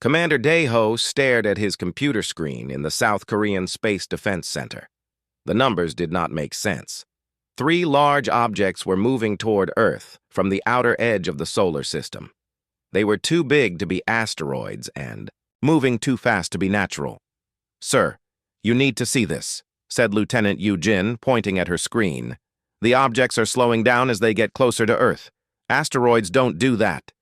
Commander Daeho stared at his computer screen in the South Korean Space Defense Center. The numbers did not make sense. 3 large objects were moving toward Earth from the outer edge of the solar system. They were too big to be asteroids and moving too fast to be natural. "Sir, you need to see this," said Lieutenant Yu-jin, pointing at her screen. "The objects are slowing down as they get closer to Earth. Asteroids don't do that."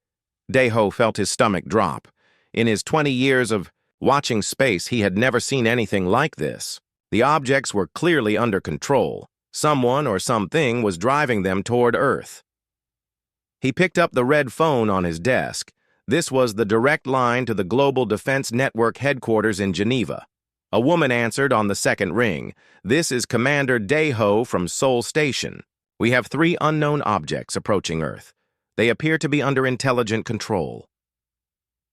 Daeho felt his stomach drop. In his 20 years of watching space, he had never seen anything like this. The objects were clearly under control. Someone or something was driving them toward Earth. He picked up the red phone on his desk. This was the direct line to the Global Defense Network headquarters in Geneva. A woman answered on the second ring. "This is Commander Daeho from Seoul Station. We have 3 unknown objects approaching Earth. They appear to be under intelligent control."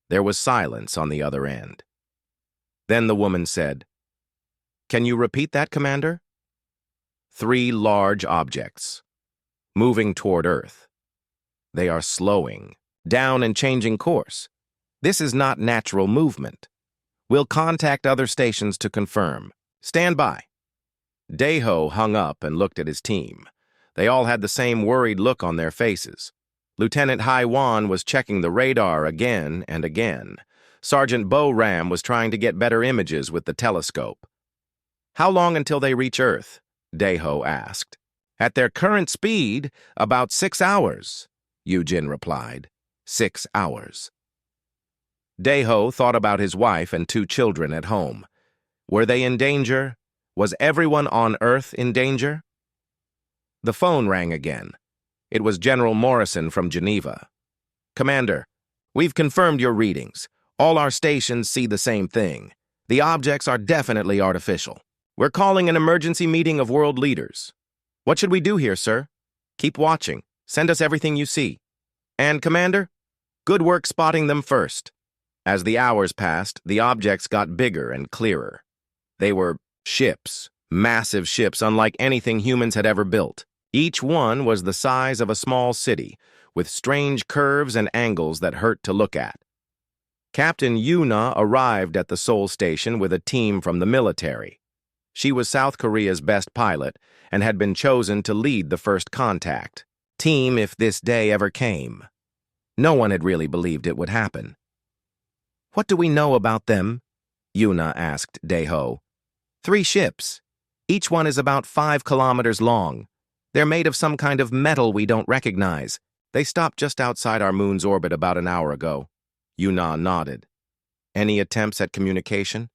There was silence on the other end. Then the woman said, "Can you repeat that, Commander?" 3 large objects, moving toward Earth. They are slowing down and changing course. This is not natural movement. We'll contact other stations to confirm. Stand by." Daeho hung up and looked at his team. They all had the same worried look on their faces. Lieutenant Haiwan was checking the radar again and again. Sergeant Bo Ram was trying to get better images with the telescope. "How long until they reach Earth?" Daeho asked. "At their current speed, about 6 hours," Yu-jin replied. 6 hours. Daeho thought about his wife and 2 children at home. Were they in danger? Was everyone on Earth in danger? The phone rang again. It was General Morrison from Geneva. "Commander, we've confirmed your readings. All our stations see the same thing. The objects are definitely artificial. We're calling an emergency meeting of world leaders. What should we do here, sir?" "Keep watching. Send us everything you see. And, Commander, good work spotting them first." As the hours passed, the objects got bigger and clearer. They were ships, massive ships unlike anything humans had ever built. Each one was the size of a small city, with strange curves and angles that hurt to look at. Captain Yuna arrived at the Seoul station with a team from the military. She was South Korea's best pilot and had been chosen to lead the first contact team if this day ever came. No one had really believed it would happen. "What do we know about them?" Yuna asked Daeho. 3 ships. Each one is about 5 kilometers long. They're made of some kind of metal we don't recognize. They stopped just outside our moon's orbit about an hour ago." Yuna nodded. "Any attempts at communication?"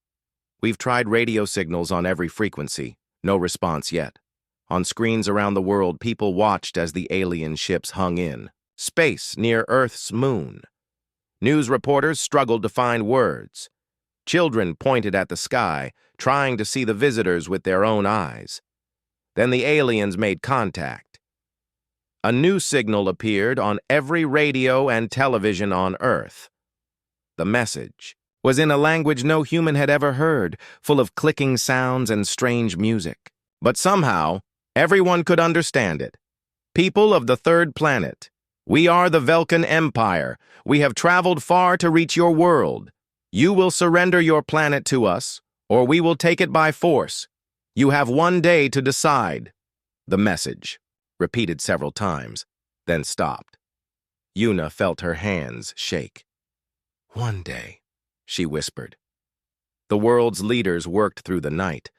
"We've tried radio signals on every frequency. No response yet. On screens around the world, people watched as the alien ships hung in space near Earth's moon. News reporters struggled to find words. Children pointed at the sky, trying to see the visitors with their own eyes. Then the aliens made contact. A new signal appeared on every radio and television on Earth. The message was in a language no human had ever heard, full of clicking sounds and strange music. But somehow, everyone could understand it. "People of the 3rd planet, we are the Velkan Empire. We have traveled far to reach your world. You will surrender your planet to us, or we will take it by force. You have 1 day to decide." The message, repeated several times, then stopped. Yuna felt her hands shake. "1 day," she whispered. The world's leaders worked through the night.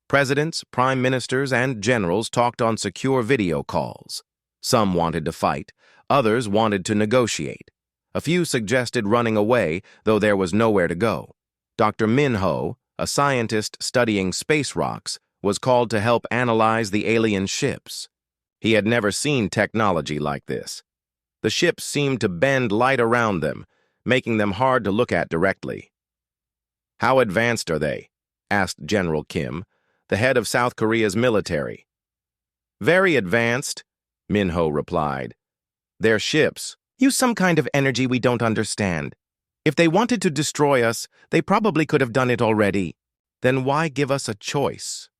Presidents, prime ministers, and generals talked on secure video calls. Some wanted to fight, others wanted to negotiate. A few suggested running away, though there was nowhere to go. Dr. Minho, a scientist studying space rocks, was called to help analyze the alien ships. He had never seen technology like this. The ships seemed to bend light around them, making them hard to look at directly. "How advanced are they?" asked General Kim, the head of South Korea's military. "Very advanced," Minho replied. "Their ships use some kind of energy we don't understand. If they wanted to destroy us, they probably could have done it already. Then why give us a choice?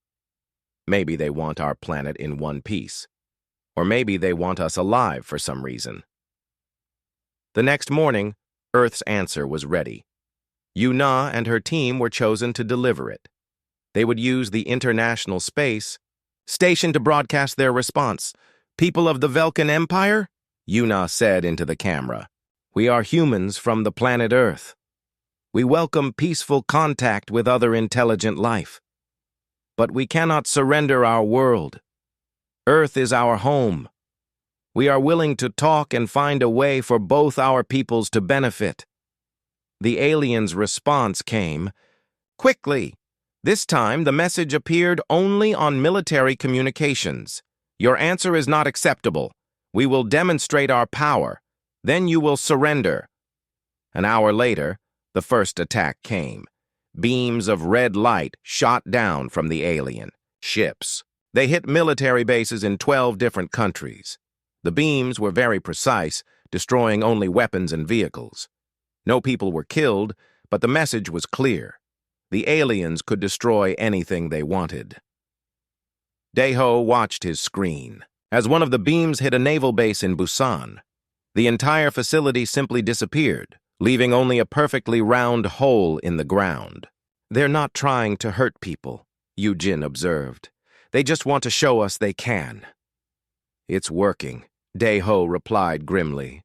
Maybe they want our planet in one piece. Or maybe they want us alive for some reason." The next morning, Earth's answer was ready. Yuna and her team were chosen to deliver it. They would use the International Space Station to broadcast their response. "People of the Velkan Empire," Yuna said into the camera, "we are humans from the planet Earth. We welcome peaceful contact with other intelligent life. But we cannot surrender our world. Earth is our home. We are willing to talk and find a way for both our peoples to benefit." The aliens' response came quickly. This time, the message appeared only on military communications. "Your answer is not acceptable. We will demonstrate our power. Then you will surrender." An hour later, the first attack came. Beams of red light shot down from the alien ships. They hit military bases in 12 different countries. The beams were very precise, destroying only weapons and vehicles. No people were killed, but the message was clear. The aliens could destroy anything they wanted. Daeho watched his screen. As one of the beams hit a naval base in Busan, the entire facility simply disappeared, leaving only a perfectly round hole in the ground. "They're not trying to hurt people," Yujin observed. "They just want to show us they can." "It's working," Daeho replied grimly.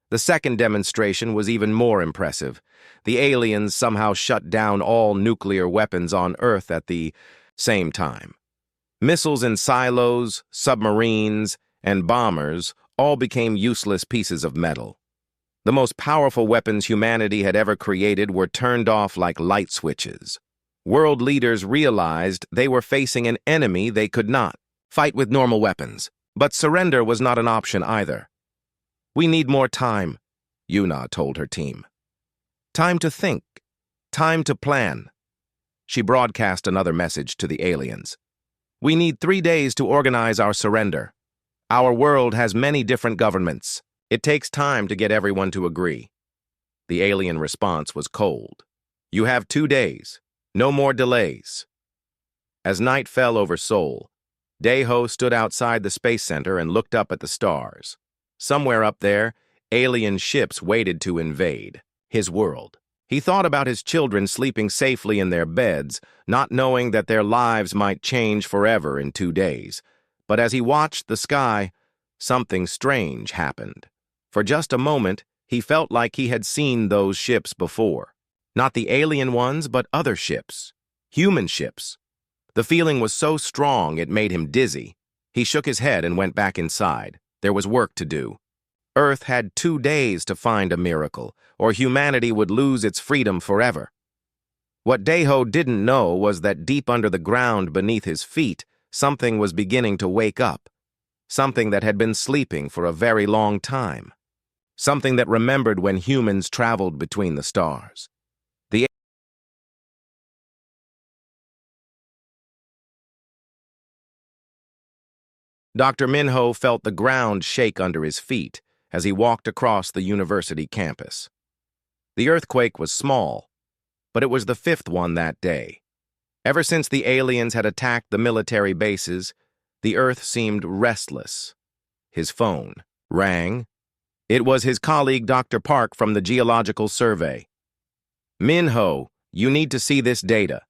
The second demonstration was even more impressive. The aliens somehow shut down all nuclear weapons on Earth at the same time. Missiles in silos, submarines, and bombers all became useless pieces of metal. The most powerful weapons humanity had ever created were turned off like light switches. World leaders realized they were facing an enemy they could not fight with normal weapons, but surrender was not an option either. "We need more time," Yuna told her team. "Time to think. Time to plan." She broadcast another message to the aliens. "We need 3 days to organize our surrender. Our world has many different governments. It takes time to get everyone to agree." The alien response was cold. "You have 2 days. No more delays." As night fell over Seoul, Daeho stood outside the Space Center and looked up at the stars. Somewhere up there, alien ships waited to invade his world. He thought about his children sleeping safely in their beds, not knowing that their lives might change forever in 2 days. But as he watched the sky, something strange happened. For just a moment, he felt like he had seen those ships before. Not the alien ones, but other ships. Human ships. The feeling was so strong it made him dizzy. He shook his head and went back inside. There was work to do. Earth had 2 days to find a miracle, or humanity would lose its freedom forever. What Daeho didn't know was that deep under the ground beneath his feet, something was beginning to wake up. Something that had been sleeping for a very long time. Something that remembered when humans traveled between the stars. Dr. Minho felt the ground shake under his feet as he walked across the university campus. The earthquake was small, but it was the 5th one that day. Ever since the aliens had attacked the military bases, the Earth seemed restless. His phone rang. It was his colleague Dr. Park from the Geological Survey. "Minho, you need to see this data.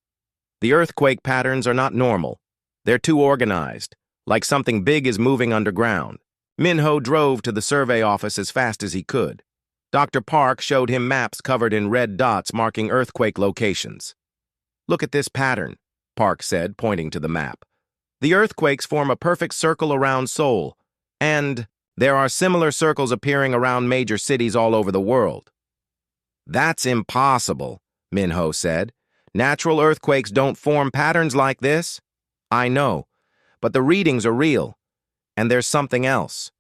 The earthquake patterns are not normal. They're too organized, like something big is moving underground." Minho drove to the survey office as fast as he could. Dr. Park showed him maps covered in red dots marking earthquake locations. "Look at this pattern," Park said, pointing to the map. "The earthquakes form a perfect circle around Seoul, and there are similar circles appearing around major cities all over the world." "That's impossible," Minho said. "Natural earthquakes don't form patterns like this." "I know, but the readings are real. And there's something else.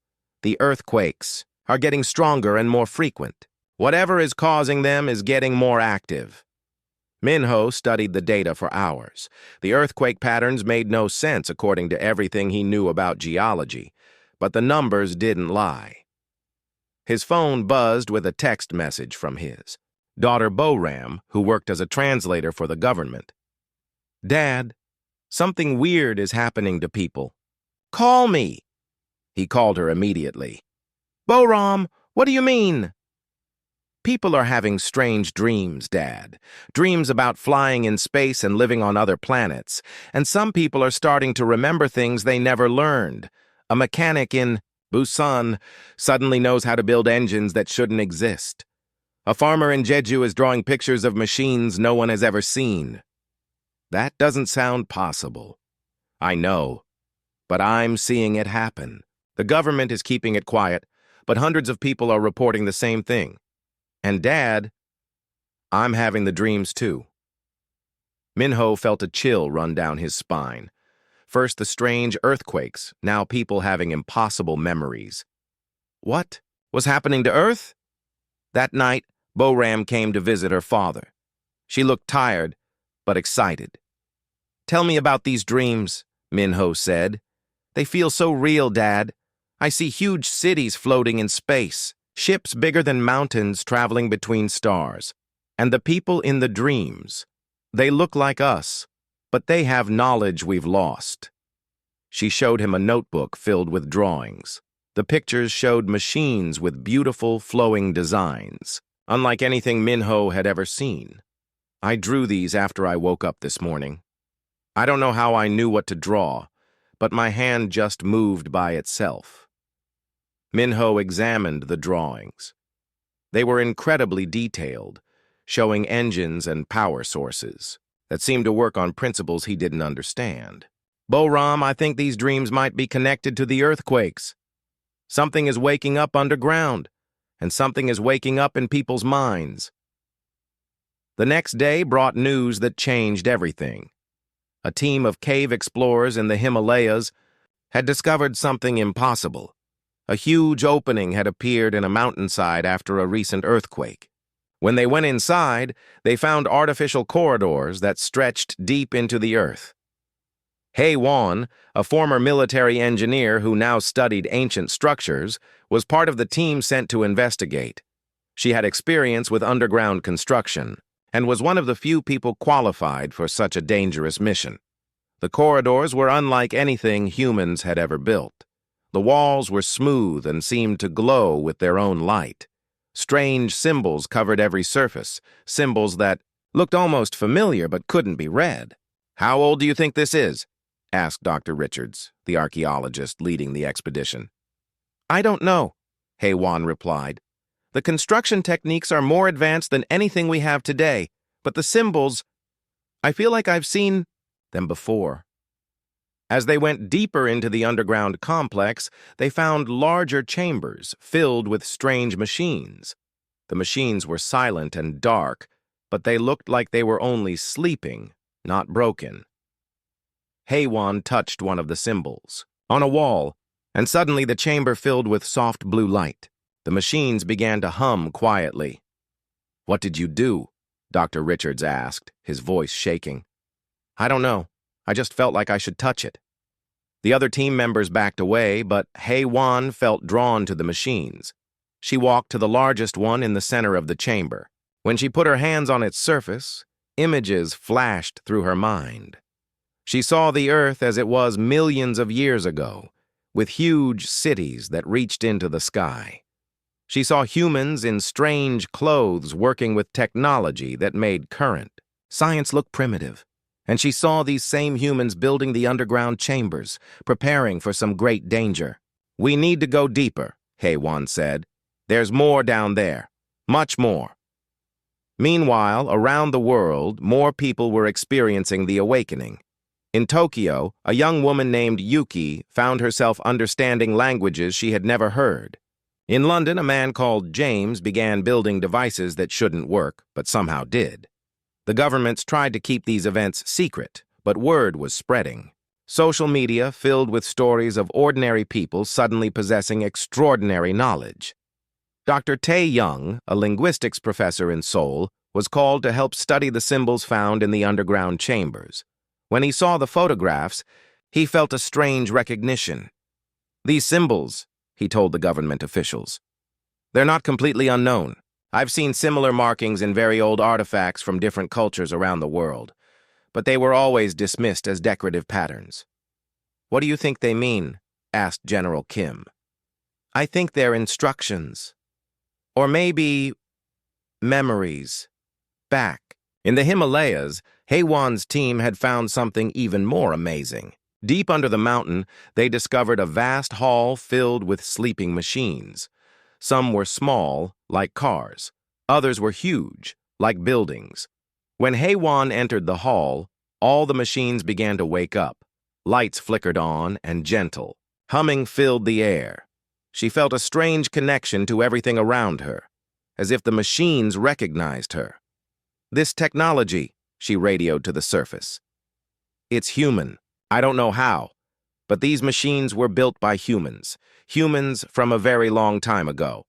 The earthquakes are getting stronger and more frequent. Whatever is causing them is getting more active." Minho studied the data for hours. The earthquake patterns made no sense according to everything he knew about geology, but the numbers didn't lie. His phone buzzed with a text message from his daughter Boram, who worked as a translator for the government. "Dad, something weird is happening to people. Call me." He called her immediately. "Boram, what do you mean?" People are having strange dreams, Dad. Dreams about flying in space and living on other planets. And some people are starting to remember things they never learned. A mechanic in Busan suddenly knows how to build engines that shouldn't exist. A farmer in Jeju is drawing pictures of machines no one has ever seen. That doesn't sound possible. I know, but I'm seeing it happen. The government is keeping it quiet, but hundreds of people are reporting the same thing. And Dad, I'm having the dreams too. Minho felt a chill run down his spine. First the strange earthquakes, now people having impossible memories. What was happening to Earth? That night, Boram came to visit her father. She looked tired, but excited. Tell me about these dreams, Minho said. They feel so real, Dad. I see huge cities floating in space, ships bigger than mountains traveling between stars. And the people in the dreams, they look like us, but they have knowledge we've lost. She showed him a notebook filled with drawings. The pictures showed machines with beautiful, flowing designs, unlike anything Minho had ever seen. I drew these after I woke up this morning. I don't know how I knew what to draw, but my hand just moved by itself. Minho examined the drawings. They were incredibly detailed, showing engines and power sources that seemed to work on principles he didn't understand. Boram, I think these dreams might be connected to the earthquakes. Something is waking up underground, and something is waking up in people's minds. The next day brought news that changed everything. A team of cave explorers in the Himalayas had discovered something impossible. A huge opening had appeared in a mountainside after a recent earthquake. When they went inside, they found artificial corridors that stretched deep into the earth. HFY, a former military engineer who now studied ancient structures, was part of the team sent to investigate. She had experience with underground construction and was one of the few people qualified for such a dangerous mission. The corridors were unlike anything humans had ever built. The walls were smooth and seemed to glow with their own light. Strange symbols covered every surface, symbols that looked almost familiar but couldn't be read. "How old do you think this is?" asked Dr. Richards, the archaeologist leading the expedition. "I don't know," HFY replied. "The construction techniques are more advanced than anything we have today, but the symbols, I feel like I've seen them before." As they went deeper into the underground complex, they found larger chambers filled with strange machines. The machines were silent and dark, but they looked like they were only sleeping, not broken. HFY touched one of the symbols on a wall, and suddenly the chamber filled with soft blue light. The machines began to hum quietly. "What did you do?" Dr. Richards asked, his voice shaking. "I don't know. I just felt like I should touch it." The other team members backed away, but HFY felt drawn to the machines. She walked to the largest one in the center of the chamber. When she put her hands on its surface, images flashed through her mind. She saw the Earth as it was millions of years ago, with huge cities that reached into the sky. She saw humans in strange clothes working with technology that made current. Science looked primitive, and she saw these same humans building the underground chambers, preparing for some great danger. "We need to go deeper," HFY said. "There's more down there, much more." Meanwhile, around the world, more people were experiencing the awakening. In Tokyo, a young woman named Yuki found herself understanding languages she had never heard. In London, a man called James began building devices that shouldn't work, but somehow did. The governments tried to keep these events secret, but word was spreading. Social media filled with stories of ordinary people suddenly possessing extraordinary knowledge. Dr. Tae Young, a linguistics professor in Seoul, was called to help study the symbols found in the underground chambers. When he saw the photographs, he felt a strange recognition. "These symbols," he told the government officials, "they're not completely unknown. I've seen similar markings in very old artifacts from different cultures around the world, but they were always dismissed as decorative patterns." "What do you think they mean?" asked General Kim. "I think they're instructions. Or maybe Memories. Back. In the Himalayas, Haywan's team had found something even more amazing. Deep under the mountain, they discovered a vast hall filled with sleeping machines. Some were small, like cars. Others were huge, like buildings. When Haywan entered the hall, all the machines began to wake up. Lights flickered on and gentle. Humming filled the air. She felt a strange connection to everything around her, as if the machines recognized her. "This technology," she radioed to the surface. "It's human. I don't know how, but these machines were built by humans. Humans from a very long time ago."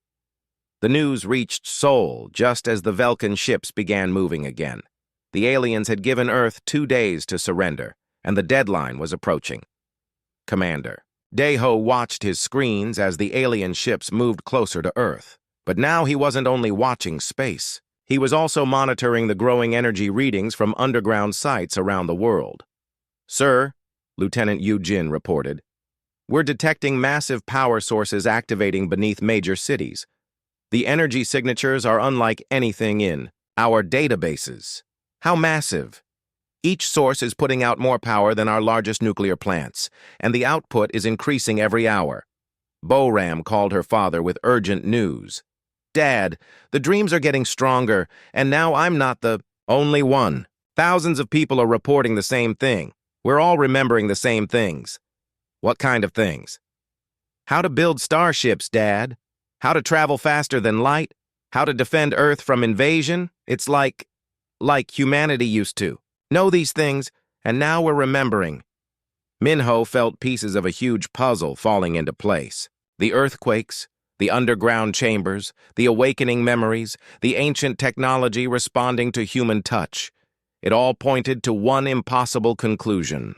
The news reached Seoul just as the Velkin ships began moving again. The aliens had given Earth 2 days to surrender, and the deadline was approaching. Commander Daeho watched his screens as the alien ships moved closer to Earth. But now he wasn't only watching space. He was also monitoring the growing energy readings from underground sites around the world. "Sir," Lieutenant Yu Jin reported, "we're detecting massive power sources activating beneath major cities. The energy signatures are unlike anything in our databases." "How massive?" "Each source is putting out more power than our largest nuclear plants, and the output is increasing every hour." Boram called her father with urgent news. "Dad, the dreams are getting stronger, and now I'm not the only one. Thousands of people are reporting the same thing. We're all remembering the same things." "What kind of things?" "How to build starships, Dad. How to travel faster than light. How to defend Earth from invasion. It's like humanity used to know these things, and now we're remembering." Minho felt pieces of a huge puzzle falling into place. The earthquakes, the underground chambers, the awakening memories, the ancient technology responding to human touch. It all pointed to one impossible conclusion.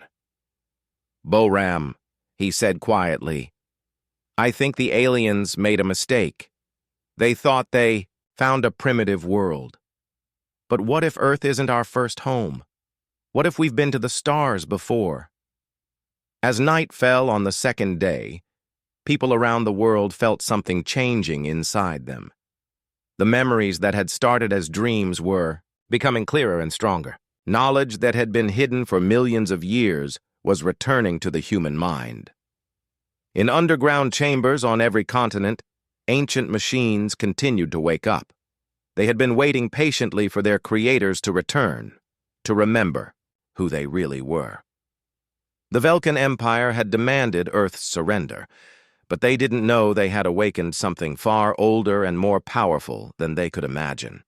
"Boram," he said quietly, "I think the aliens made a mistake. They thought they found a primitive world. But what if Earth isn't our first home? What if we've been to the stars before?" As night fell on the second day, people around the world felt something changing inside them. The memories that had started as dreams were becoming clearer and stronger. Knowledge that had been hidden for millions of years was returning to the human mind. In underground chambers on every continent, ancient machines continued to wake up. They had been waiting patiently for their creators to return, to remember who they really were. The Velkin Empire had demanded Earth's surrender, but they didn't know they had awakened something far older and more powerful than they could imagine.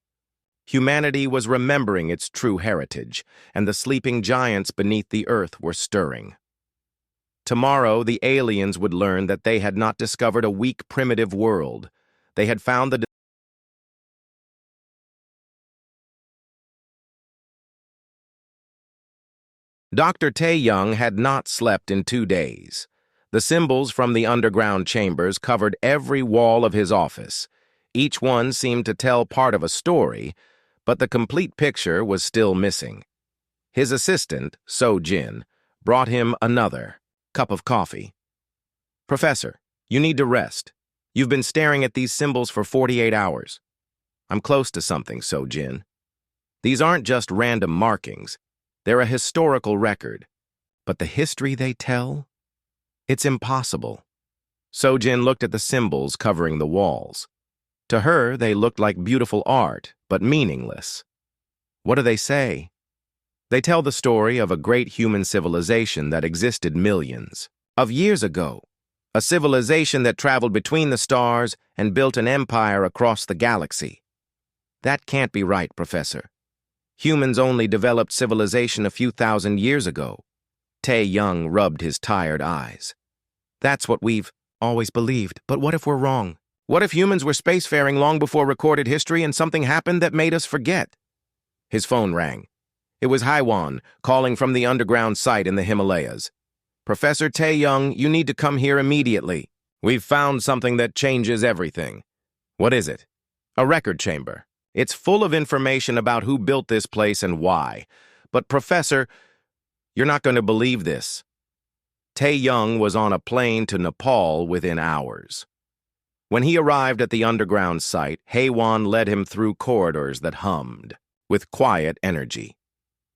Humanity was remembering its true heritage, and the sleeping giants beneath the Earth were stirring. Tomorrow, the aliens would learn that they had not discovered a weak, primitive world. They had found the Dr. Tae-young had not slept in 2 days. The symbols from the underground chambers covered every wall of his office. Each one seemed to tell part of a story, but the complete picture was still missing. His assistant, So-jin, brought him another cup of coffee. "Professor, you need to rest. You've been staring at these symbols for 48 hours. I'm close to something, So-jin. These aren't just random markings. They're a historical record. But the history they tell? It's impossible." So-jin looked at the symbols covering the walls. To her, they looked like beautiful art, but meaningless. "What do they say?" "They tell the story of a great human civilization that existed millions of years ago. A civilization that traveled between the stars and built an empire across the galaxy." "That can't be right, Professor. Humans only developed civilization a few thousand years ago." Tae-young rubbed his tired eyes. "That's what we've always believed, but what if we're wrong? What if humans were spacefaring long before recorded history and something happened that made us forget?" His phone rang. It was Haiwan, calling from the underground site in the Himalayas. "Professor Tae-young, you need to come here immediately. We've found something that changes everything." "What is it?" "A record chamber. It's full of information about who built this place and why. But, Professor, you're not going to believe this." Tae-young was on a plane to Nepal within hours. When he arrived at the underground site, Haywan led him through corridors that hummed, with quiet energy.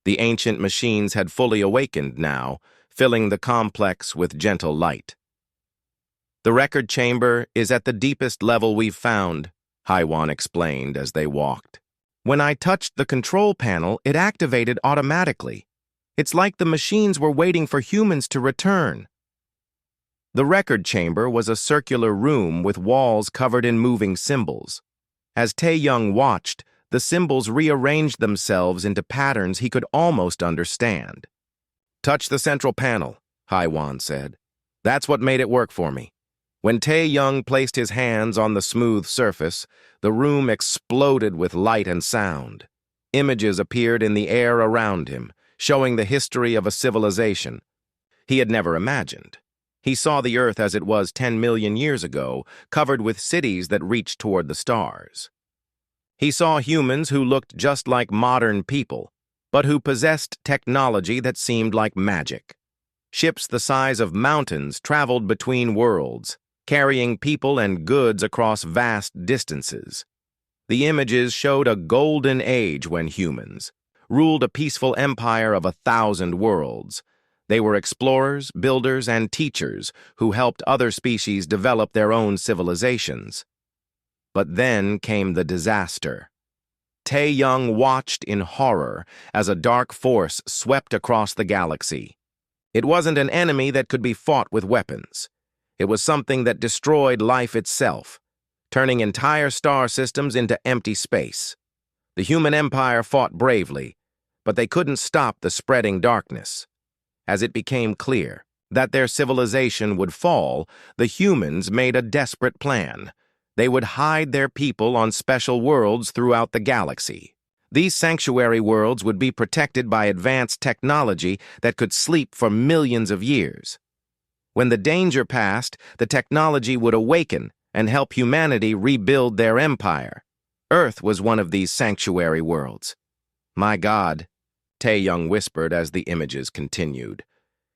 The ancient machines had fully awakened now, filling the complex with gentle light. "The record chamber is at the deepest level we've found," Haywan explained as they walked. "When I touched the control panel, it activated automatically. It's like the machines were waiting for humans to return." The record chamber was a circular room with walls covered in moving symbols. As Tae-young watched, the symbols rearranged themselves into patterns he could almost understand. "Touch the central panel," Haywan said. "That's what made it work for me." When Tae-young placed his hands on the smooth surface, the room exploded with light and sound. Images appeared in the air around him, showing the history of a civilization he had never imagined. He saw the Earth as it was 10 million years ago, covered with cities that reached toward the stars. He saw humans who looked just like modern people, but who possessed technology that seemed like magic. Ships the size of mountains traveled between worlds, carrying people and goods across vast distances. The images showed a golden age when humans ruled a peaceful empire of 1,000 worlds. They were explorers, builders, and teachers who helped other species develop their own civilizations. But then came the disaster. Tae-young watched in horror as a dark force swept across the galaxy. It wasn't an enemy that could be fought with weapons. It was something that destroyed life itself, turning entire star systems into empty space. The human empire fought bravely, but they couldn't stop the spreading darkness. As it became clear that their civilization would fall, the humans made a desperate plan. They would hide their people on special worlds throughout the galaxy. These sanctuary worlds would be protected by advanced technology that could sleep for millions of years. When the danger passed, the technology would awaken and help humanity rebuild their empire. Earth was one of these sanctuary worlds. "My God," Tae-young whispered as the images continued.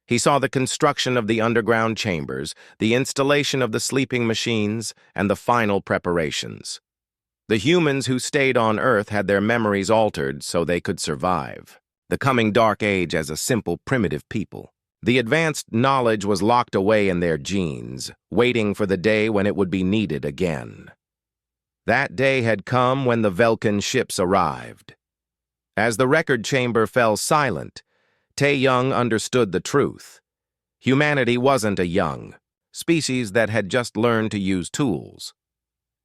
He saw the construction of the underground chambers, the installation of the sleeping machines, and the final preparations. The humans who stayed on Earth had their memories altered so they could survive the coming dark age as a simple, primitive people. The advanced knowledge was locked away in their genes, waiting for the day when it would be needed again. That day had come when the Velkin ships arrived. As the record chamber fell silent, Tae-young understood the truth. Humanity wasn't a young species that had just learned to use tools.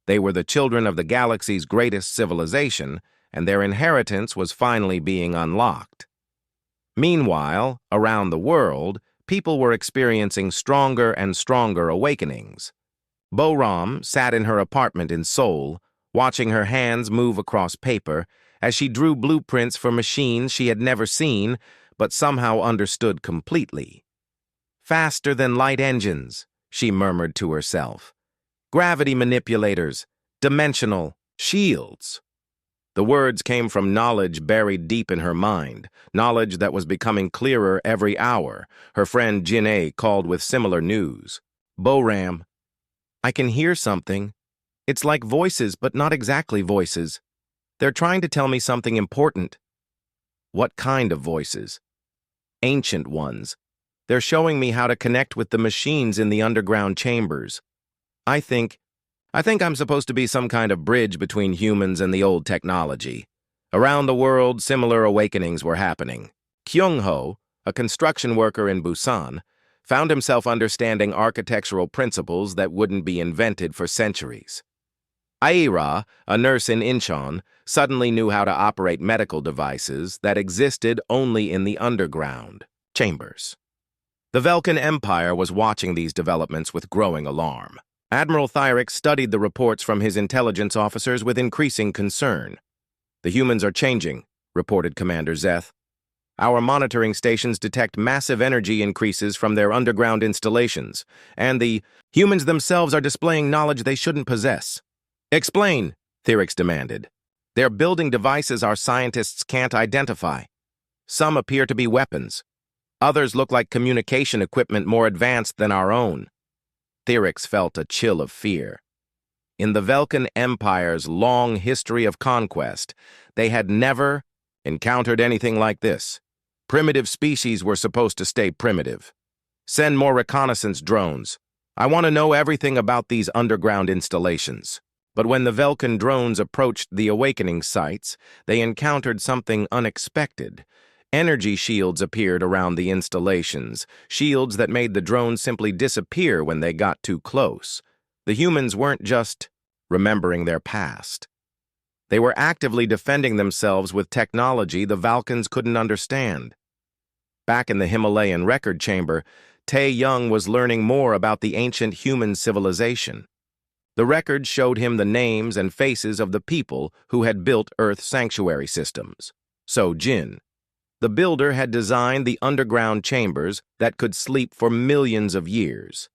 They were the children of the galaxy's greatest civilization, and their inheritance was finally being unlocked. Meanwhile, around the world, people were experiencing stronger and stronger awakenings. Boram sat in her apartment in Seoul, watching her hands move across paper as she drew blueprints for machines she had never seen but somehow understood completely. "Faster than light engines," she murmured to herself. "Gravity manipulators, dimensional shields." The words came from knowledge buried deep in her mind, knowledge that was becoming clearer every hour. Her friend Jin-ae called with similar news. "Boram, I can hear something. It's like voices, but not exactly voices. They're trying to tell me something important." "What kind of voices?" "Ancient ones. They're showing me how to connect with the machines in the underground chambers. I think I'm supposed to be some kind of bridge between humans and the old technology." Around the world, similar awakenings were happening. Kyung-ho, a construction worker in Busan, found himself understanding architectural principles that wouldn't be invented for centuries. Aira, a nurse in Incheon, suddenly knew how to operate medical devices that existed only in the underground chambers. The Velkin Empire was watching these developments with growing alarm. Admiral Thyrix studied the reports from his intelligence officers with increasing concern. "The humans are changing," reported Commander Zeth. "Our monitoring stations detect massive energy increases from their underground installations, and the humans themselves are displaying knowledge they shouldn't possess." "Explain," Thyrix demanded. "They're building devices our scientists can't identify. Some appear to be weapons. Others look like communication equipment more advanced than our own." Thyrix felt a chill of fear. In the Velkan Empire's long history of conquest, they had never encountered anything like this. Primitive species were supposed to stay primitive. Send more reconnaissance drones. I want to know everything about these underground installations. But when the Velkan drones approached the awakening sites, they encountered something unexpected. Energy shields appeared around the installations, shields that made the drones simply disappear when they got too close. The humans weren't just remembering their past. They were actively defending themselves with technology the Valkans couldn't understand. Back in the Himalayan record chamber, Tae Young was learning more about the ancient human civilization. The records showed him the names and faces of the people who had built Earth sanctuary systems. So Jin, the builder, had designed the underground chambers that could sleep for millions of years.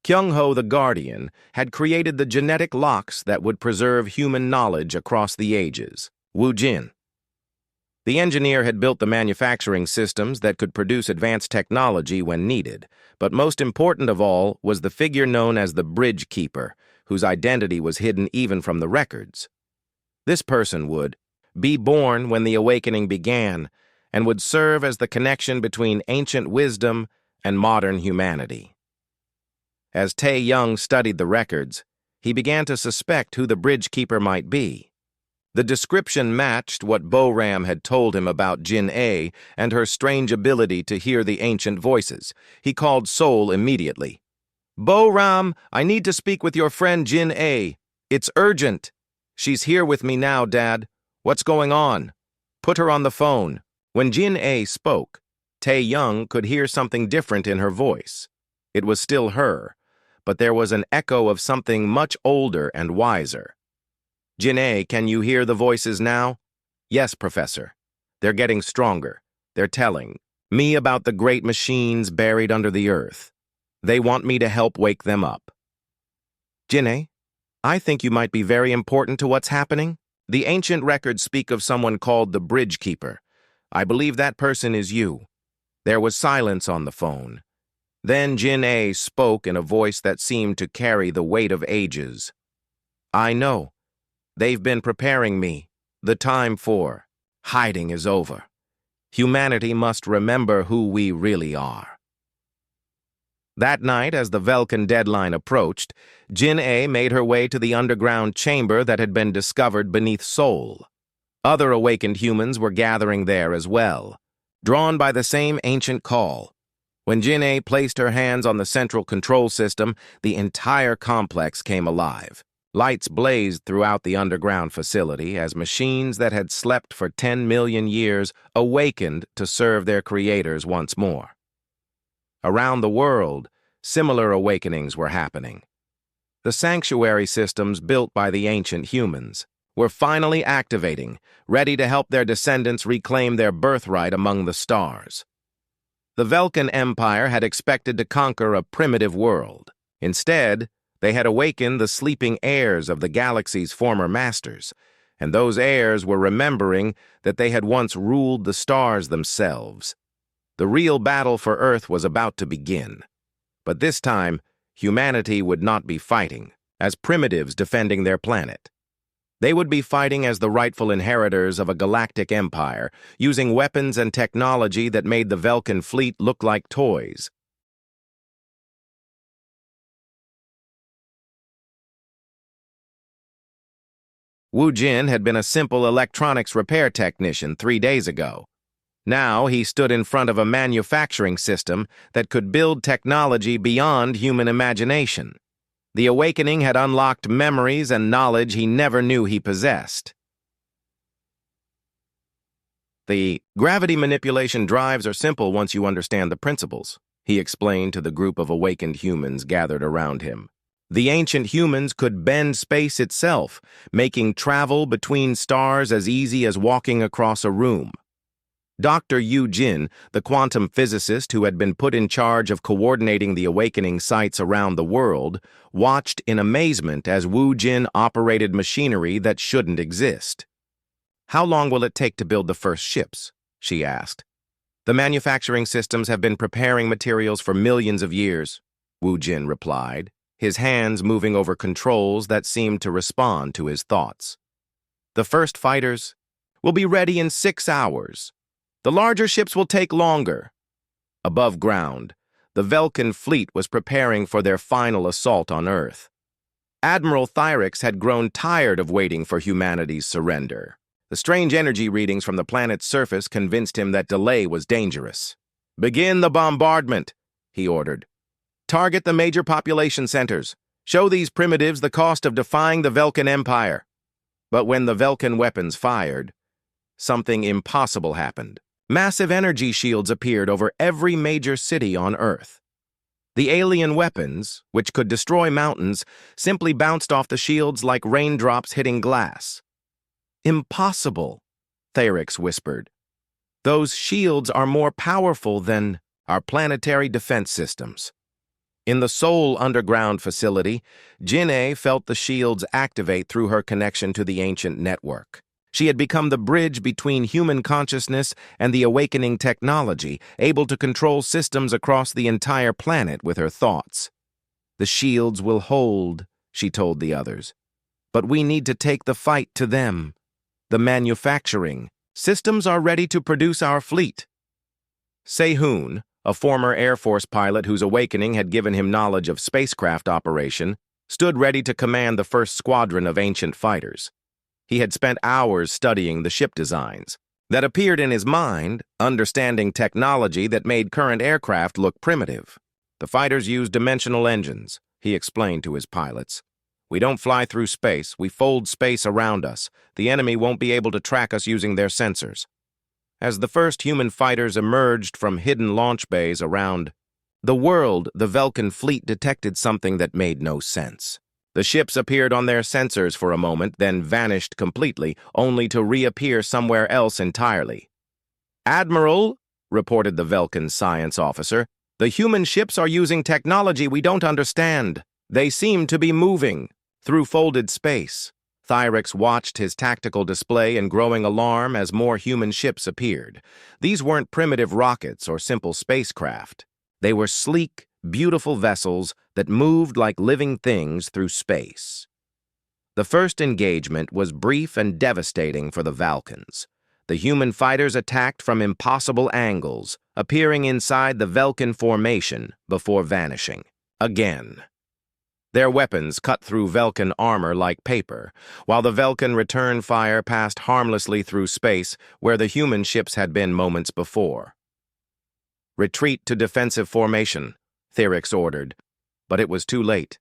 Kyung-ho, the Guardian, had created the genetic locks that would preserve human knowledge across the ages. Woo Jin, the engineer, had built the manufacturing systems that could produce advanced technology when needed, but most important of all was the figure known as the Bridge Keeper, whose identity was hidden even from the records. This person would be born when the awakening began and would serve as the connection between ancient wisdom and modern humanity. As Tae Young studied the records, he began to suspect who the Bridge Keeper might be. The description matched what Bo-Ram had told him about Jin-A and her strange ability to hear the ancient voices. He called Sol immediately. Bo-Ram, I need to speak with your friend Jin-A. It's urgent. She's here with me now, Dad. What's going on? Put her on the phone. When Jin-A spoke, Tae Young could hear something different in her voice. It was still her, but there was an echo of something much older and wiser. Jin-A, can you hear the voices now? Yes, Professor. They're getting stronger. They're telling me about the great machines buried under the earth. They want me to help wake them up. Jin-A, I think you might be very important to what's happening. The ancient records speak of someone called the Bridge Keeper. I believe that person is you. There was silence on the phone. Then Jin-A spoke in a voice that seemed to carry the weight of ages. I know. They've been preparing me. The time for hiding is over. Humanity must remember who we really are. That night, as the Velkan deadline approached, Jin-A made her way to the underground chamber that had been discovered beneath Seoul. Other awakened humans were gathering there as well, drawn by the same ancient call. When Jin-A placed her hands on the central control system, the entire complex came alive. Lights blazed throughout the underground facility as machines that had slept for 10 million years awakened to serve their creators once more. Around the world, similar awakenings were happening. The sanctuary systems built by the ancient humans were finally activating, ready to help their descendants reclaim their birthright among the stars. The Velkan Empire had expected to conquer a primitive world. Instead, they had awakened the sleeping heirs of the galaxy's former masters, and those heirs were remembering that they had once ruled the stars themselves. The real battle for Earth was about to begin. But this time, humanity would not be fighting as primitives defending their planet. They would be fighting as the rightful inheritors of a galactic empire, using weapons and technology that made the Velkan fleet look like toys. Woo Jin had been a simple electronics repair technician 3 days ago. Now he stood in front of a manufacturing system that could build technology beyond human imagination. The awakening had unlocked memories and knowledge he never knew he possessed. The gravity manipulation drives are simple once you understand the principles, he explained to the group of awakened humans gathered around him. The ancient humans could bend space itself, making travel between stars as easy as walking across a room. Dr. Yu Jin, the quantum physicist who had been put in charge of coordinating the awakening sites around the world, watched in amazement as Woo Jin operated machinery that shouldn't exist. How long will it take to build the first ships? She asked. The manufacturing systems have been preparing materials for millions of years, Woo Jin replied, his hands moving over controls that seemed to respond to his thoughts. The first fighters will be ready in 6 hours. The larger ships will take longer. Above ground, the Velkin fleet was preparing for their final assault on Earth. Admiral Thyrix had grown tired of waiting for humanity's surrender. The strange energy readings from the planet's surface convinced him that delay was dangerous. "Begin the bombardment," he ordered. "Target the major population centers. Show these primitives the cost of defying the Velkin Empire." But when the Velkin weapons fired, something impossible happened. Massive energy shields appeared over every major city on Earth. The alien weapons, which could destroy mountains, simply bounced off the shields like raindrops hitting glass. "Impossible," Thyrix whispered. "Those shields are more powerful than our planetary defense systems." In the Seoul underground facility, Jin-A felt the shields activate through her connection to the ancient network. She had become the bridge between human consciousness and the awakening technology, able to control systems across the entire planet with her thoughts. "The shields will hold," she told the others. "But we need to take the fight to them. The manufacturing systems are ready to produce our fleet." Se-hoon, a former Air Force pilot whose awakening had given him knowledge of spacecraft operation, stood ready to command the first squadron of ancient fighters. He had spent hours studying the ship designs that appeared in his mind, understanding technology that made current aircraft look primitive. "The fighters use dimensional engines," he explained to his pilots. "We don't fly through space, we fold space around us. The enemy won't be able to track us using their sensors." As the first human fighters emerged from hidden launch bays around the world, the Velkin fleet detected something that made no sense. The ships appeared on their sensors for a moment, then vanished completely, only to reappear somewhere else entirely. "Admiral," reported the Velkin science officer, "the human ships are using technology we don't understand. They seem to be moving through folded space." Thyrix watched his tactical display in growing alarm as more human ships appeared. These weren't primitive rockets or simple spacecraft. They were sleek, beautiful vessels that moved like living things through space. The first engagement was brief and devastating for the Valkans. The human fighters attacked from impossible angles, appearing inside the Velkin formation before vanishing. Again. Their weapons cut through Velkin armor like paper, while the Velkin return fire passed harmlessly through space where the human ships had been moments before. "Retreat to defensive formation," Thyrix ordered, but it was too late.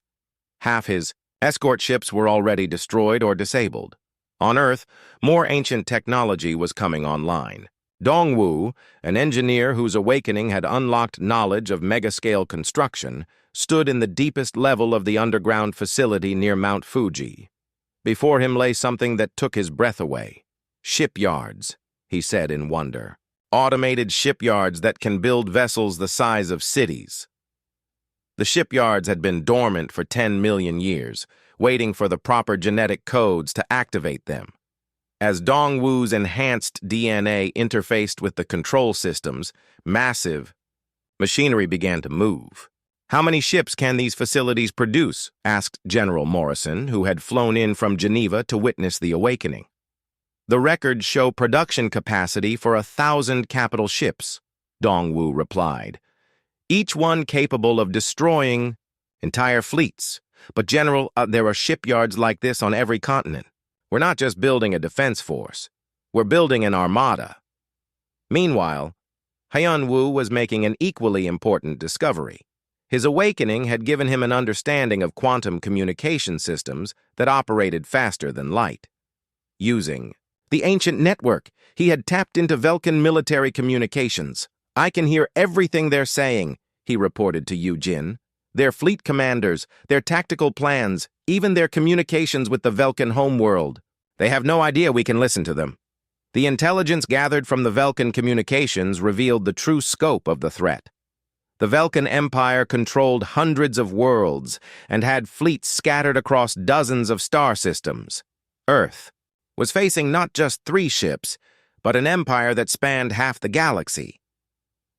Half his escort ships were already destroyed or disabled. On Earth, more ancient technology was coming online. Dongwu, an engineer whose awakening had unlocked knowledge of megascale construction, stood in the deepest level of the underground facility near Mount Fuji. Before him lay something that took his breath away. "Shipyards," he said in wonder. "Automated shipyards that can build vessels the size of cities." The shipyards had been dormant for 10 million years, waiting for the proper genetic codes to activate them. As Dongwu's enhanced DNA interfaced with the control systems, massive machinery began to move. "How many ships can these facilities produce?" asked General Morrison, who had flown in from Geneva to witness the awakening. "The records show production capacity for 1,000 capital ships," Dongwu replied. "Each one capable of destroying entire fleets. But General, there are shipyards like this on every continent. We're not just building a defense force. We're building an armada." Meanwhile, Hyun-woo was making an equally important discovery. His awakening had given him an understanding of quantum communication systems that operated faster than light. Using the ancient network, he had tapped into Velkin military communications. "I can hear everything they're saying," he reported to Yu Jin. "Their fleet commanders, their tactical plans, even their communications with the Velkin homeworld. They have no idea we can listen to them." The intelligence gathered from the Velkin communications revealed the true scope of the threat. The Velkin Empire controlled hundreds of worlds and had fleets scattered across dozens of star systems. Earth was facing not just 3 ships, but an empire that spanned half the galaxy.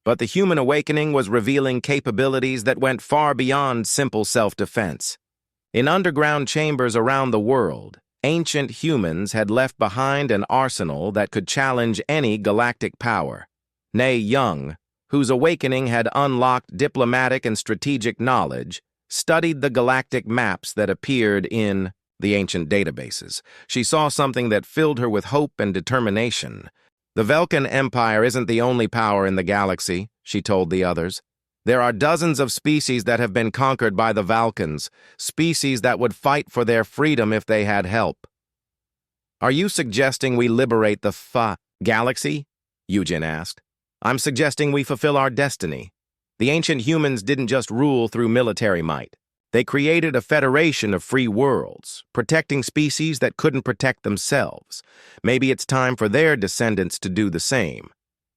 But the human awakening was revealing capabilities that went far beyond simple self-defense. In underground chambers around the world, ancient humans had left behind an arsenal that could challenge any galactic power. Nay, Young, whose awakening had unlocked diplomatic and strategic knowledge, studied the galactic maps that appeared in the ancient databases. She saw something that filled her with hope and determination. The Velkan Empire isn't the only power in the galaxy, she told the others. There are dozens of species that have been conquered by the Valkans, species that would fight for their freedom if they had help. Are you suggesting we liberate the galaxy? Eugen asked. I'm suggesting we fulfill our destiny. The ancient humans didn't just rule through military might. They created a federation of free worlds, protecting species that couldn't protect themselves. Maybe it's time for their descendants to do the same.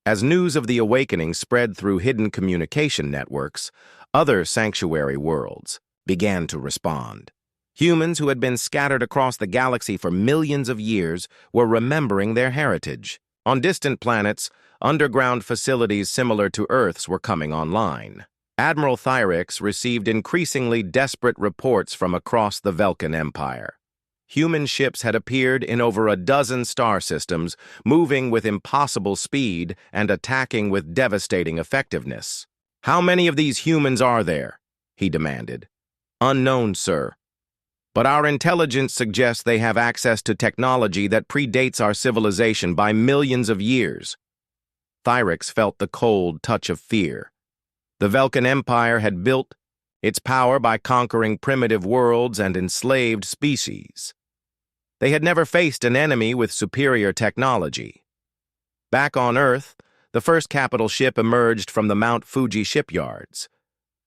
As news of the awakening spread through hidden communication networks, other sanctuary worlds began to respond. Humans who had been scattered across the galaxy for millions of years were remembering their heritage. On distant planets, underground facilities similar to Earth's were coming online. Admiral Thyrix received increasingly desperate reports from across the Velkan Empire. Human ships had appeared in over a dozen star systems, moving with impossible speed and attacking with devastating effectiveness. How many of these humans are there? He demanded. Unknown, sir. But our intelligence suggests they have access to technology that predates our civilization by millions of years. Thyrix felt the cold touch of fear. The Velkan Empire had built its power by conquering primitive worlds and enslaved species. They had never faced an enemy with superior technology. Back on Earth, the first capital ship emerged from the Mount Fuji shipyards.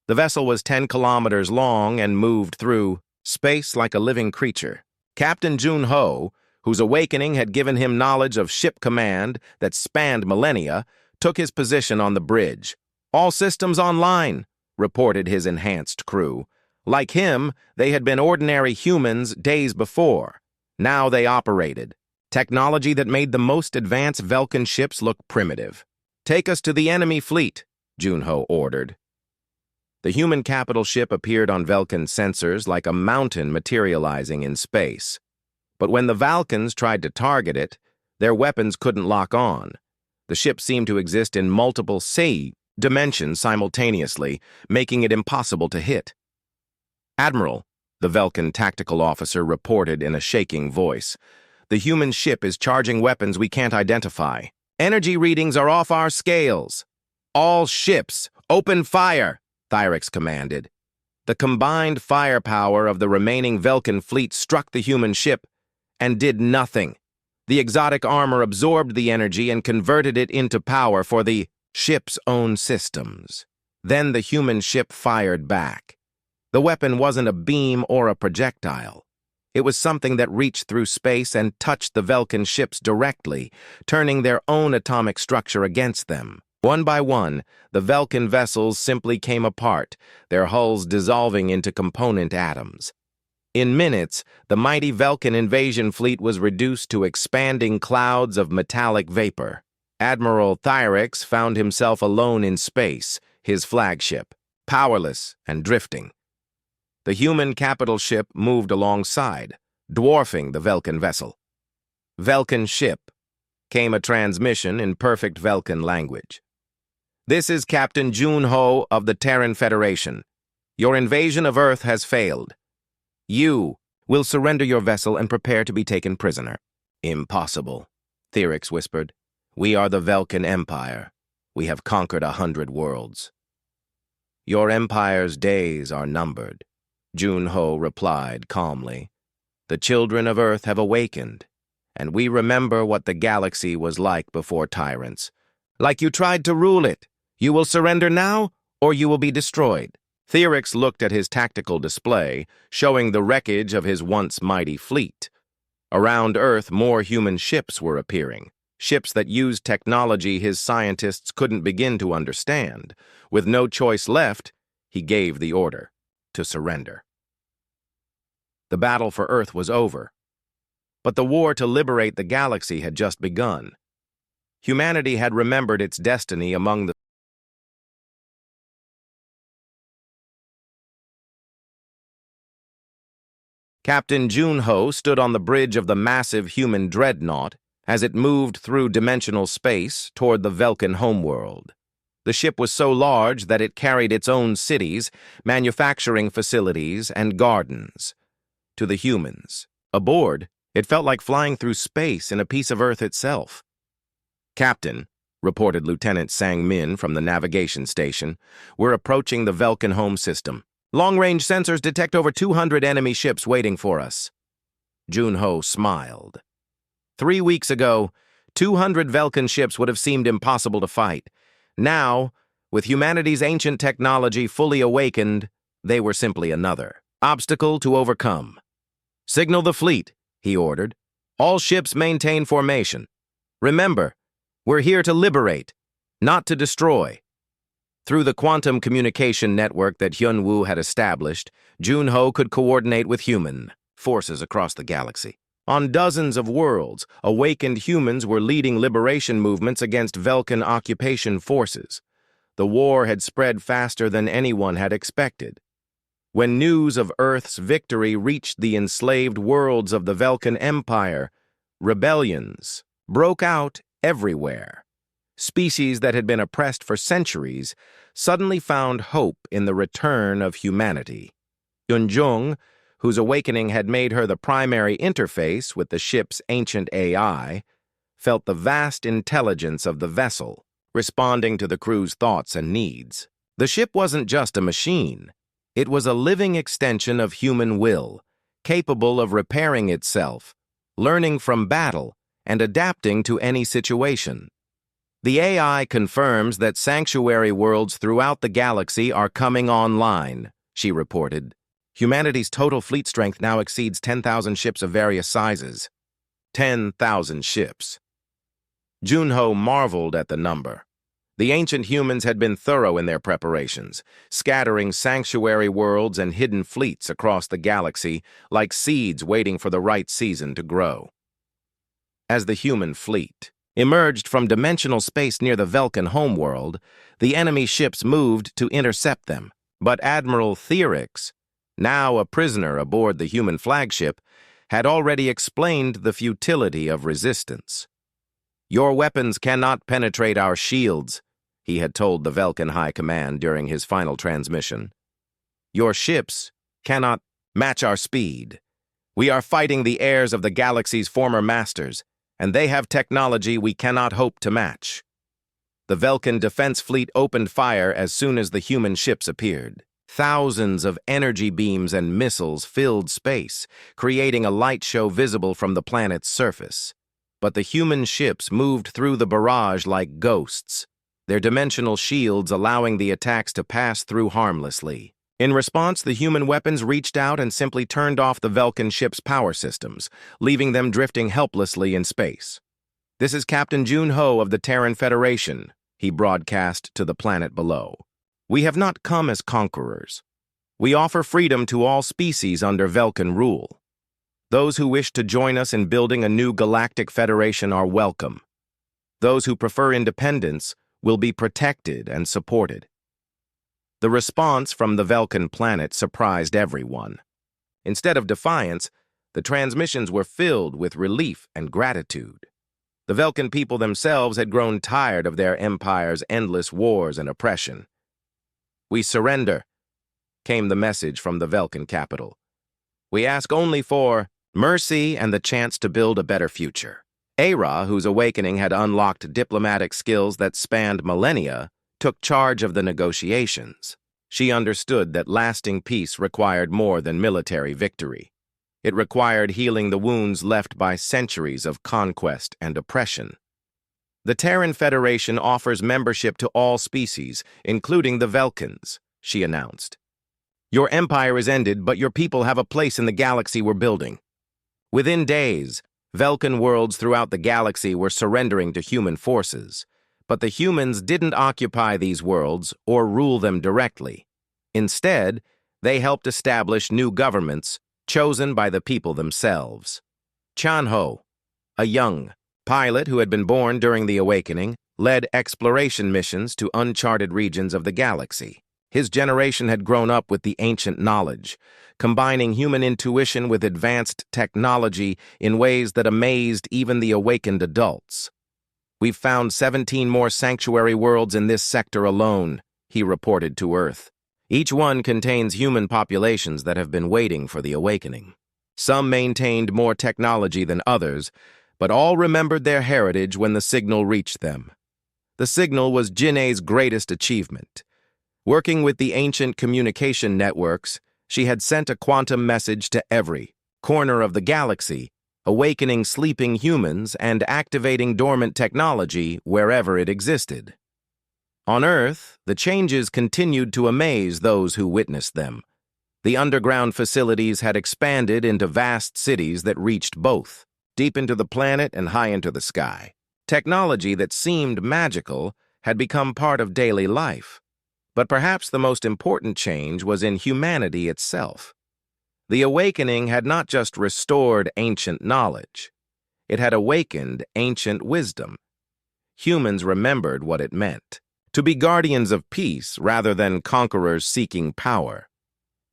The vessel was 10 kilometers long and moved through space like a living creature. Captain Jun-Ho, whose awakening had given him knowledge of ship command that spanned millennia, took his position on the bridge. All systems online, reported his enhanced crew. Like him, they had been ordinary humans days before. Now they operated. Technology that made the most advanced Velkan ships look primitive. Take us to the enemy fleet, Jun-Ho ordered. The human capital ship appeared on Velkan sensors like a mountain materializing in space. But when the Valkans tried to target it, their weapons couldn't lock on. The ship seemed to exist in multiple dimensions simultaneously, making it impossible to hit. Admiral, the Velkan tactical officer reported in a shaking voice, the human ship is charging weapons we can't identify. Energy readings are off our scales. All ships, open fire, Thyrix commanded. The combined firepower of the remaining Velkan fleet struck the human ship and did nothing. The exotic armor absorbed the energy and converted it into power for the ship's own systems. Then the human ship fired back. The weapon wasn't a beam or a projectile. It was something that reached through space and touched the Velkan ships directly, turning their own atomic structure against them. One by one, the Velkan vessels simply came apart, their hulls dissolving into component atoms. In minutes, the mighty Velkan invasion fleet was reduced to expanding clouds of metallic vapor. Admiral Thyrix found himself alone in space, his flagship, powerless and drifting. The human capital ship moved alongside, dwarfing the Velkan vessel. Velkan ship, came a transmission in perfect Velkan language. This is Captain Jun-Ho of the Terran Federation. Your invasion of Earth has failed. You will surrender your vessel and prepare to be taken prisoner. Impossible, Thyrix whispered. We are the Velkan Empire. We have conquered 100 worlds. Your empire's days are numbered, Jun-Ho replied calmly. The children of Earth have awakened, and we remember what the galaxy was like before tyrants. Like you tried to rule it. You will surrender now, or you will be destroyed. Thyrix looked at his tactical display, showing the wreckage of his once mighty fleet. Around Earth, more human ships were appearing. Ships that used technology his scientists couldn't begin to understand. With no choice left, he gave the order to surrender. The battle for Earth was over, but the war to liberate the galaxy had just begun. Humanity had remembered its destiny among the Captain Junho stood on the bridge of the massive human dreadnought as it moved through dimensional space toward the Velkin homeworld. The ship was so large that it carried its own cities, manufacturing facilities, and gardens. To the humans, aboard, it felt like flying through space in a piece of Earth itself. "Captain," reported Lieutenant Sang Min from the navigation station, "we're approaching the Velkin home system. Long-range sensors detect over 200 enemy ships waiting for us." Junho smiled. 3 weeks ago, 200 Velkin ships would have seemed impossible to fight. Now, with humanity's ancient technology fully awakened, they were simply another obstacle to overcome. "Signal the fleet," he ordered. "All ships maintain formation. Remember, we're here to liberate, not to destroy." Through the quantum communication network that Hyunwoo had established, Junho could coordinate with human forces across the galaxy. On dozens of worlds, awakened humans were leading liberation movements against Velkin occupation forces. The war had spread faster than anyone had expected. When news of Earth's victory reached the enslaved worlds of the Velkin Empire, rebellions broke out everywhere. Species that had been oppressed for centuries suddenly found hope in the return of humanity. Yunjung, whose awakening had made her the primary interface with the ship's ancient AI, felt the vast intelligence of the vessel, responding to the crew's thoughts and needs. The ship wasn't just a machine. It was a living extension of human will, capable of repairing itself, learning from battle, and adapting to any situation. "The AI confirms that sanctuary worlds throughout the galaxy are coming online," she reported. "Humanity's total fleet strength now exceeds 10,000 ships of various sizes." 10,000 ships. Junho marveled at the number. The ancient humans had been thorough in their preparations, scattering sanctuary worlds and hidden fleets across the galaxy like seeds waiting for the right season to grow. As the human fleet emerged from dimensional space near the Velkin homeworld, the enemy ships moved to intercept them. But Admiral Theorix, now a prisoner aboard the human flagship, had already explained the futility of resistance. "Your weapons cannot penetrate our shields," he had told the Velkin High Command during his final transmission. "Your ships cannot match our speed. We are fighting the heirs of the galaxy's former masters, and they have technology we cannot hope to match." The Velkin defense fleet opened fire as soon as the human ships appeared. Thousands of energy beams and missiles filled space, creating a light show visible from the planet's surface. But the human ships moved through the barrage like ghosts, their dimensional shields allowing the attacks to pass through harmlessly. In response, the human weapons reached out and simply turned off the Velkin ship's power systems, leaving them drifting helplessly in space. "This is Captain Junho of the Terran Federation," he broadcast to the planet below. "We have not come as conquerors. We offer freedom to all species under Velkin rule. Those who wish to join us in building a new galactic federation are welcome. Those who prefer independence will be protected and supported." The response from the Velkin planet surprised everyone. Instead of defiance, the transmissions were filled with relief and gratitude. The Velkin people themselves had grown tired of their empire's endless wars and oppression. "We surrender," came the message from the Velkin capital. "We ask only for mercy and the chance to build a better future." Ara, whose awakening had unlocked diplomatic skills that spanned millennia, took charge of the negotiations. She understood that lasting peace required more than military victory. It required healing the wounds left by centuries of conquest and oppression. "The Terran Federation offers membership to all species, including the Velkins," she announced. "Your empire is ended, but your people have a place in the galaxy we're building." Within days, Velkin worlds throughout the galaxy were surrendering to human forces. But the humans didn't occupy these worlds or rule them directly. Instead, they helped establish new governments chosen by the people themselves. Chanho, a young pilot who had been born during the awakening, led exploration missions to uncharted regions of the galaxy. His generation had grown up with the ancient knowledge, combining human intuition with advanced technology in ways that amazed even the awakened adults. "We've found 17 more sanctuary worlds in this sector alone," he reported to Earth. Each one contains human populations that have been waiting for the awakening. Some maintained more technology than others, but all remembered their heritage when the signal reached them. The signal was Jinne's greatest achievement. Working with the ancient communication networks, she had sent a quantum message to every corner of the galaxy, awakening sleeping humans and activating dormant technology wherever it existed. On Earth, the changes continued to amaze those who witnessed them. The underground facilities had expanded into vast cities that reached both, deep into the planet and high into the sky. Technology that seemed magical had become part of daily life. But perhaps the most important change was in humanity itself. The awakening had not just restored ancient knowledge. It had awakened ancient wisdom. Humans remembered what it meant to be guardians of peace rather than conquerors seeking power.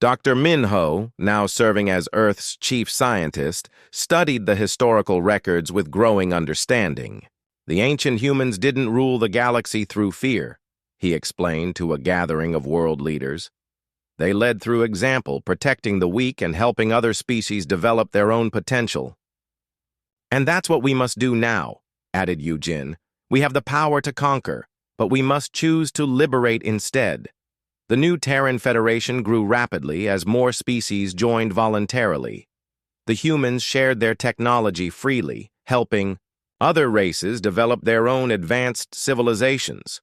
Dr. Minho, now serving as Earth's chief scientist, studied the historical records with growing understanding. The ancient humans didn't rule the galaxy through fear, he explained to a gathering of world leaders. They led through example, protecting the weak and helping other species develop their own potential. "And that's what we must do now," added Eugene. "We have the power to conquer, but we must choose to liberate instead." The new Terran Federation grew rapidly as more species joined voluntarily. The humans shared their technology freely, helping other races develop their own advanced civilizations.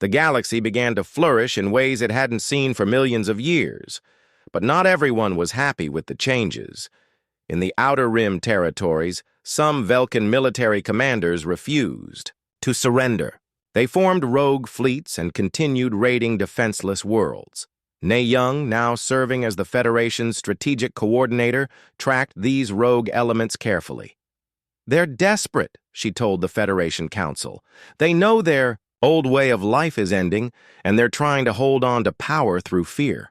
The galaxy began to flourish in ways it hadn't seen for millions of years, but not everyone was happy with the changes. In the Outer Rim territories, some Velkan military commanders refused to surrender. They formed rogue fleets and continued raiding defenseless worlds. Ne Young, now serving as the Federation's strategic coordinator, tracked these rogue elements carefully. "They're desperate," she told the Federation Council. "They know their old way of life is ending, and they're trying to hold on to power through fear."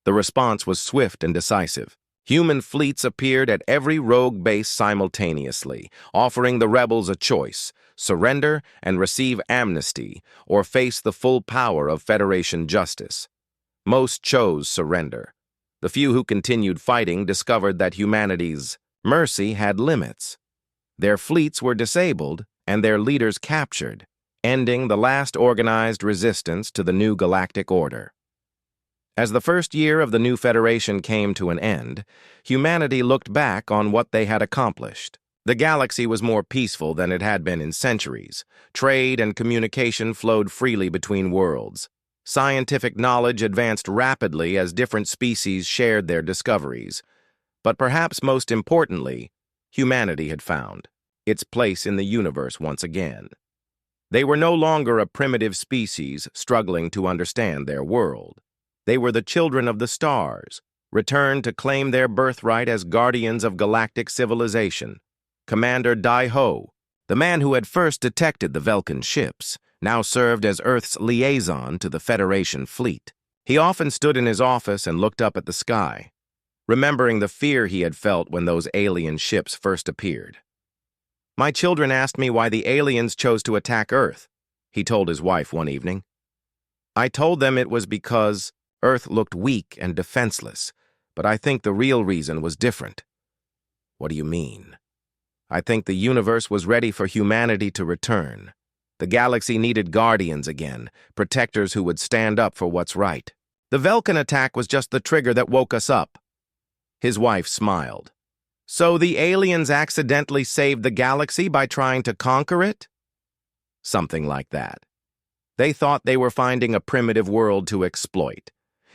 The response was swift and decisive. Human fleets appeared at every rogue base simultaneously, offering the rebels a choice: surrender and receive amnesty, or face the full power of Federation justice. Most chose surrender. The few who continued fighting discovered that humanity's mercy had limits. Their fleets were disabled and their leaders captured, ending the last organized resistance to the new galactic order. As the first year of the new Federation came to an end, humanity looked back on what they had accomplished. The galaxy was more peaceful than it had been in centuries. Trade and communication flowed freely between worlds. Scientific knowledge advanced rapidly as different species shared their discoveries. But perhaps most importantly, humanity had found its place in the universe once again. They were no longer a primitive species struggling to understand their world. They were the children of the stars, returned to claim their birthright as guardians of galactic civilization. Commander Dai Ho, the man who had first detected the Velkan ships, now served as Earth's liaison to the Federation fleet. He often stood in his office and looked up at the sky, remembering the fear he had felt when those alien ships first appeared. "My children asked me why the aliens chose to attack Earth," he told his wife one evening. "I told them it was because Earth looked weak and defenseless, but I think the real reason was different." "What do you mean?" "I think the universe was ready for humanity to return. The galaxy needed guardians again, protectors who would stand up for what's right. The Velkan attack was just the trigger that woke us up." His wife smiled. "So the aliens accidentally saved the galaxy by trying to conquer it?" "Something like that. They thought they were finding a primitive world to exploit.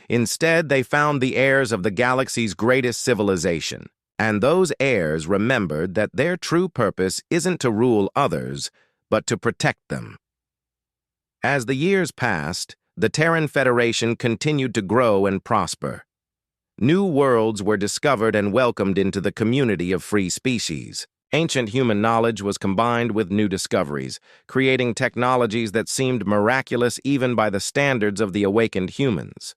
Instead, they found the heirs of the galaxy's greatest civilization, and those heirs remembered that their true purpose isn't to rule others, but to protect them." As the years passed, the Terran Federation continued to grow and prosper. New worlds were discovered and welcomed into the community of free species. Ancient human knowledge was combined with new discoveries, creating technologies that seemed miraculous even by the standards of the awakened humans.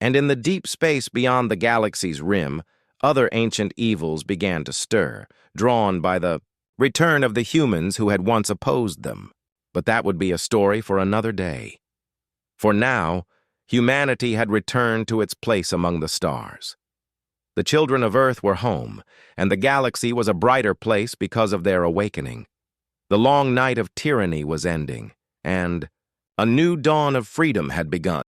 And in the deep space beyond the galaxy's rim, other ancient evils began to stir, drawn by the return of the humans who had once opposed them. But that would be a story for another day. For now, humanity had returned to its place among the stars. The children of Earth were home, and the galaxy was a brighter place because of their awakening. The long night of tyranny was ending, and a new dawn of freedom had begun.